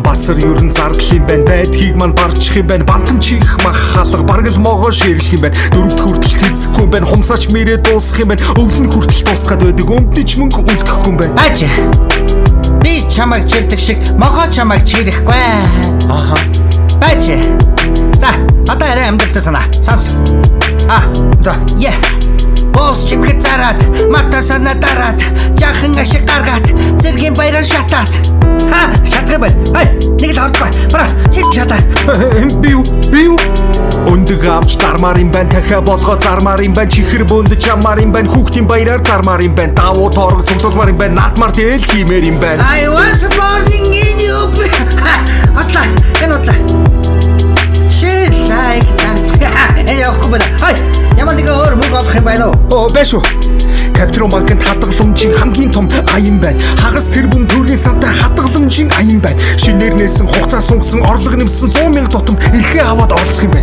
Басар ерөн зардал юм байна. Байдгийг мань барчих юм байна. Бантан чих мах халах бараг л могоо ширлэх юм байна. Дөрөвд хүртэл тэлсэхгүй юм байна. Хумсаач мэрээ дуусах юм байна. Өвлөн хүртэл дуусгаад байдаг. Өмдөж мөнгө үлдэхгүй юм байна. Бааж. Би чамайг чирдэг шиг могоо чамайг чирэхгүй. Аха. Бааж. За, одоо арай амжилттай санаа. Сонс. За. Yeah. Боос чимхэд зараад, мартасана дараад, жаахан ашиг гаргаад, зэргийн баяраар шатаад. Шатгай бай. Нэг л ордгоо. Бара, чи шатаа. Би юу? Өндөг авч дармаар юм байна. Дахиад болгоо зармаар юм байна. Чихэр бөнд чамаар юм байна. Хүүхдийн баяраар зармаар юм байна. Давуу тоорог цугцуулмаар юм байна. Наатмар дээл хиймээр юм байна. I was born in you. Атлаа, энэ атлаа. Shit like that. Яахгүй байна. Ямар нэг өөр мөнгө олох юм байна уу? Бэшүү. Капитал банкнд хадгаламжийн хамгийн том аян байна. Хагас тэрбум төгрөгийн сантай хадгаламжийн аян байна. Шинээр нээсэн хугацаа сунгасан орлого нэмсэн 100,000 тутамд эрхээ аваад оролцох юм байна.